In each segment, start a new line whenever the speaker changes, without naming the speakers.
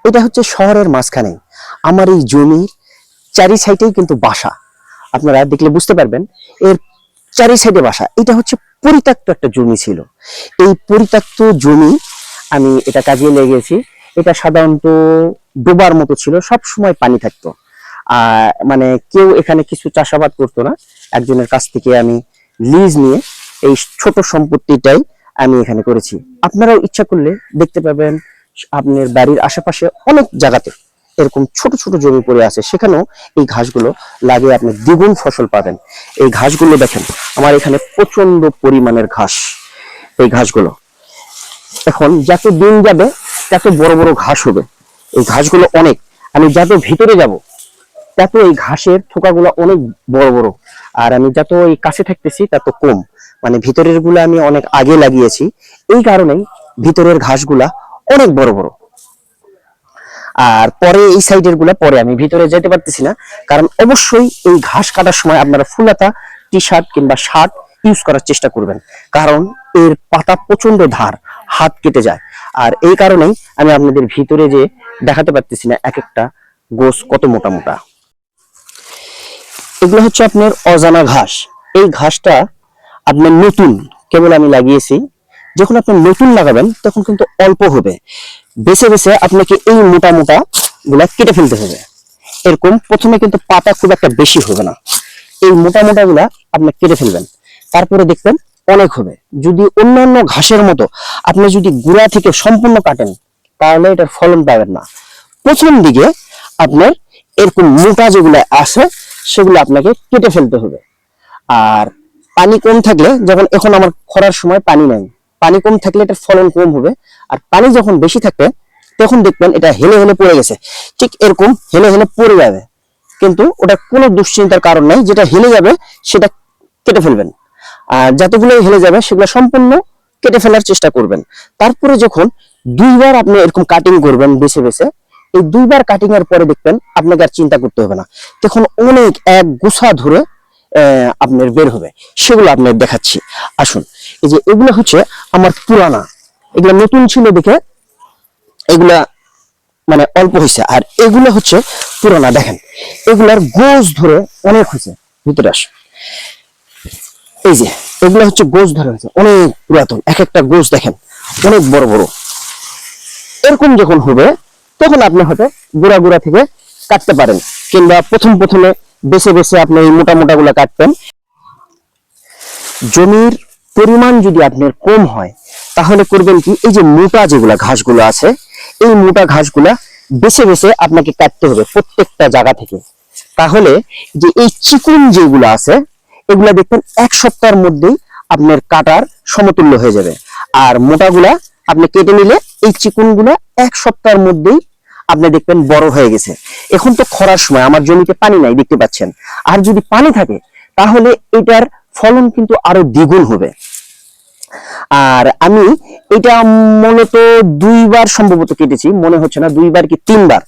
এটা হচ্ছে শহরের মাঝখানে আমার এই জমির চারি সাইডেই কিন্তু বাসা। আপনারা দেখলে বুঝতে পারবেন এর চারি সাইডে বাসা। এটা হচ্ছে পরিত্যক্ত একটা জমি ছিল। এই পরিত্যক্ত জমি আমি এটা কাজে লেগেছি। এটা সাধারণত ডোবার মতো ছিল, সব সময় পানি থাকতো। মানে কেউ এখানে কিছু চাষাবাদ করতো না। একজনের কাছ থেকে আমি লিজ নিয়ে এই ছোট সম্পত্তিটাই আমি এখানে করেছি। আপনারাও ইচ্ছা করলে দেখতে পাবেন আপনার বাড়ির আশেপাশে অনেক জায়গাতে এরকম ছোট ছোট জমি পড়ে আছে, সেখানেও এই ঘাসগুলো লাগিয়ে আপনি দ্বিগুণ ফসল পাবেন। এই ঘাসগুলো দেখেন আমার এখানে প্রচন্ড পরিমাণের ঘাস। এই ঘাসগুলো এখন যত দিন যাবে তত বড় বড় ঘাস হবে। এই ঘাসগুলো অনেক, আমি যত ভিতরে যাব তত এই ঘাসের থোকাগুলো অনেক বড় বড়, আর আমি যত এই কাছে থাকতেছি তত কম। মানে ভিতরের গুলো আমি অনেক আগে লাগিয়েছি, এই কারণেই ভিতরের ঘাসগুলা অনেক বড় বড়। আর পরে এই সাইডের গুলা পরে আমি ভিতরে যেতে পারতেছি না, কারণ অবশ্যই এই ঘাস কাটার সময় আপনারা ফুলাতা টি শার্ট কিংবা শার্ট ইউজ করার চেষ্টা করবেন, কারণ এর পাতা প্রচন্ড ধার, হাত কেটে যায়। আর এই কারণেই আমি আপনাদের ভিতরে যে দেখাতে পারতেছি না এক একটা গোছ কত মোটা মোটা। এগুলো হচ্ছে আপনার অজানা ঘাস। এই ঘাসটা আপনার নতুন কেবল আমি লাগিয়েছি। যখন আপনি নতুন লাগাবেন তখন কিন্তু অল্প হবে, বেছে বেছে আপনাকে এই মোটা মোটা গুলা কেটে ফেলতে হবে। এরকম প্রথমে কিন্তু পাতা খুব একটা বেশি হবে না, এই মোটা মোটা গুলা আপনি কেটে ফেলবেন, তারপরে দেখবেন অনেক হবে। যদি অন্যান্য ঘাসের মতো আপনি যদি গুড়া থেকে সম্পূর্ণ কাটেন তাহলে এটার ফলন পাবেন না। প্রথম দিকে আপনার এরকম মোটা যেগুলো আছে সেগুলো আপনাকে কেটে ফেলতে হবে। আর পানি কম থাকলে, যেমন এখন আমার খরার সময় পানি নাই, পানি কম থাকলে এটার ফলন কম হবে। আর পানি যখন বেশি থাকবে তখন দেখবেন এটা হেলে হেলে পড়ে গেছে, ঠিক এরকম হেলে হেলে পড়ে যাবে, কিন্তু ওটা কোনো দুশ্চিন্তার কারণ নাই। যেটা হেলে যাবে সেটা কেটে ফেলবেন, আর যতগুলো হেলে যাবে সেগুলো সম্পূর্ণ কেটে ফেলার চেষ্টা করবেন। তারপরে যখন দুইবার আপনি এরকম কাটিং করবেন বেছে বেছে, এই দুইবার কাটিং এর পরে দেখবেন আপনাকে আর চিন্তা করতে হবে না, তখন অনেক এক গোছা ধরে আপনার বের হবে। সেগুলো আপনার দেখাচ্ছি, আসুন। এই যে এগুলো হচ্ছে আমার পুরানা, এগুলো নতুন ছিল দেখে এগুলা মানে অল্প হয়েছে, আর এগুলো হচ্ছে পুরানা। দেখেন এগুলার গোছ ধরে অনেক হয়েছে, ভিতরে আস। এই যে এগুলো হচ্ছে গোছ ধরে হয়েছে, অনেক পুরাতন। এক একটা গোছ দেখেন অনেক বড় বড়। এরকম যখন হবে তখন আপনি হয়তো গোড়া গোড়া থেকে কাটতে পারেন, কিংবা প্রথমে বেছে বেছে আপনি এই মোটা মোটা গুলা কাটবেন। জমির পরিমাণ যদি আপনার কম হয় তাহলে করবেন কি, এই যে মোটা যেগুলা ঘাসগুলো আছে এই মোটা ঘাসগুলা বেছে বেছে আপনাকে কাটতে হবে প্রত্যেকটা জায়গা থেকে। তাহলে যে এই চিকুন যেগুলো আছে এগুলা দেখবেন এক সপ্তাহের মধ্যেই আপনার কাটার সমতুল্য হয়ে যাবে। আর মোটাগুলা আপনি কেটে নিলে এই চিকুনগুলা এক সপ্তাহের মধ্যেই আপনি দেখবেন বড় হয়ে গেছে। এখন তো খরার সময়, আমার জমিতে পানি নাই দেখতে পাচ্ছেন, আর যদি পানি থাকে তাহলে এটার ফলন কিন্তু আরো দ্বিগুণ হবে। আর আমি এটা মূলত দুইবার সম্ভবত কেটেছি, মনে হচ্ছে না দুইবার কি তিনবার,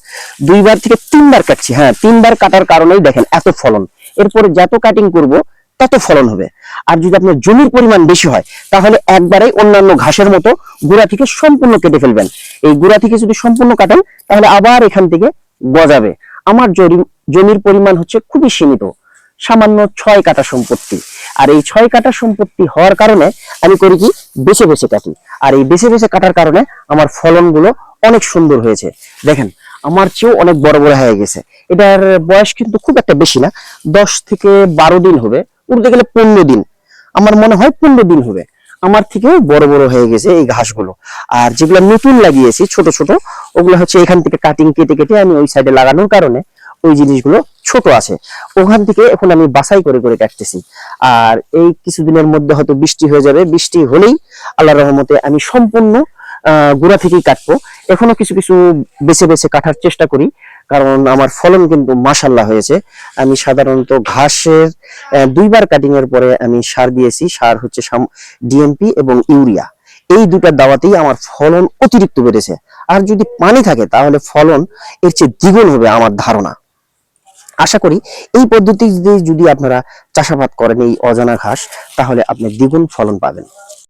দুইবার থেকে তিনবার কাটছি। হ্যাঁ, তিনবার কাটার কারণেই দেখেন এত ফলন। এরপরে যত কাটিং করব তত ফলন হবে। আর যদি আপনার জমির পরিমাণ বেশি হয় তাহলে একবারে অন্যান্য ঘাসের মতো গোড়া থেকে সম্পূর্ণ কেটে ফেলবেন। এই গোড়া থেকে যদি সম্পূর্ণ কাটেন তাহলে আবার এখান থেকে গজাবে। আমার জমির পরিমাণ হচ্ছে খুবই সীমিত, সামান্য 6 কাঠা সম্পত্তি। আর এই 6 কাঠা সম্পত্তি হওয়ার কারণে আমি করি কি, বেছে বেছে কাটি। আর এই বেছে বেছে কাটার কারণে আমার ফলনগুলো অনেক সুন্দর হয়েছে। দেখেন আমার চেয়েও অনেক বড় বড় হয়ে গেছে। এটার বয়স কিন্তু খুব একটা বেশি না, 10 থেকে 12 দিন হবে, উঠতে গেলে 15 দিন, আমার মনে হয় 15 দিন হবে। আমার থেকে বড় বড় হয়ে গেছে এই ঘাসগুলো। আর যেগুলো নতুন লাগিয়েছি ছোট ছোট, ওগুলো হচ্ছে এখান থেকে কাটিং কেটে কেটে আমি ওই সাইডে লাগানোর কারণে ওই জিনিসগুলো ছোট আছে, ওখান থেকে এখন আমি বাছাই করে করে কাটতেছি। আর এই কিছুদিনের মধ্যে হয়তো বৃষ্টি হয়ে যাবে, বৃষ্টি হলেই আল্লাহর রহমতে আমি সম্পূর্ণ গোড়া থেকেই কাটবো। এখনো কিছু কিছু বেছে বেছে কাটার চেষ্টা করি, কারণ আমার ফলন কিন্তু মাশাআল্লাহ হয়েছে। আমি সাধারণত ঘাসের দুইবার কাটিং এর পরে আমি সার দিয়েছি, সার হচ্ছে ডিএমপি এবং ইউরিয়া। এই দুটা দাওয়াতেই আমার ফলন অতিরিক্ত বেড়েছে। আর যদি পানি থাকে তাহলে ফলন এর চেয়ে দ্বিগুণ হবে আমার ধারণা। আশা করি এই পদ্ধতি যদি আপনারা চাষাবাদ করেন এই অজানা ঘাস, তাহলে আপনি দ্বিগুণ ফলন পাবেন।